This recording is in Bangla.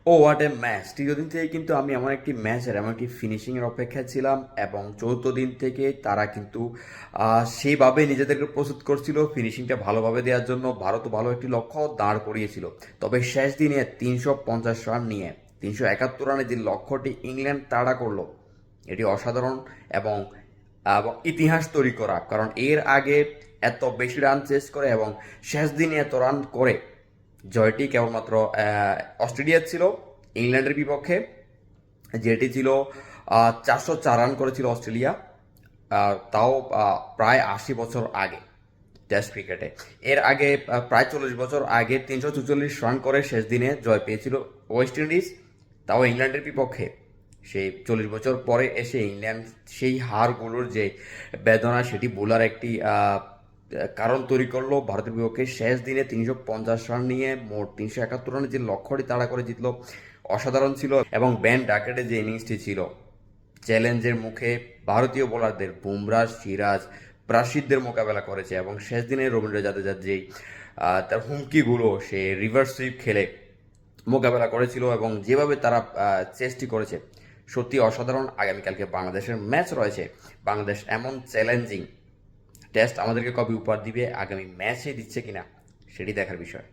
O what a match! তৃতীয় দিন থেকে কিন্তু আমি এমন একটি ম্যাচের এমন একটি ফিনিশিংয়ের অপেক্ষায় ছিলাম, এবং চতুর্থ দিন থেকে তারা কিন্তু সেইভাবে নিজেদেরকে প্রস্তুত করছিল ফিনিশিংটা ভালোভাবে দেওয়ার জন্য। ভারতও ভালো একটি লক্ষ্য দাঁড় করিয়েছিল, তবে শেষ দিনে 350 রান নিয়ে 371 রানে যে লক্ষ্যটি ইংল্যান্ড তাড়া করলো, এটি অসাধারণ এবং ইতিহাস তৈরি করা। কারণ এর আগে এত বেশি রান চেস করে এবং শেষ দিনে এত রান করে জয়টি কেবলমাত্র অস্ট্রেলিয়ার ছিল ইংল্যান্ডের বিপক্ষে, যেটি ছিল 404 রান করেছিল অস্ট্রেলিয়া, তাও প্রায় 80 বছর আগে টেস্ট ক্রিকেটে। এর আগে প্রায় 40 বছর আগে 344 রান করে শেষ দিনে জয় পেয়েছিল ওয়েস্ট ইন্ডিজ, তাও ইংল্যান্ডের বিপক্ষে। সেই 40 বছর পরে এসে ইংল্যান্ড সেই হারগুলোর যে বেদনা, সেটি বোলার একটি কারণ তৈরি করলো ভারতের বিপক্ষে। শেষ দিনে 350 রান নিয়ে মোট 371 রানের যে লক্ষ্যটি তাড়া করে জিতলো, অসাধারণ ছিল। এবং বেন ডাকেটের যে ইনিংসটি ছিল, চ্যালেঞ্জের মুখে ভারতীয় বোলারদের বুমরা, সিরাজ, প্রাসিদদের মোকাবেলা করেছে, এবং শেষ দিনে রবীন্দ্র জাদেজার যেই তার হুমকিগুলো সে রিভার্স সুইপ খেলে মোকাবেলা করেছিল, এবং যেভাবে তারা চেষ্টি করেছে, সত্যি অসাধারণ। আগামীকালকে বাংলাদেশের ম্যাচ রয়েছে। বাংলাদেশ এমন চ্যালেঞ্জিং টেস্ট আমাদেরকে কবে উপহার দিবে, আগামী ম্যাচে দিচ্ছে কিনা, সেটি দেখার বিষয়।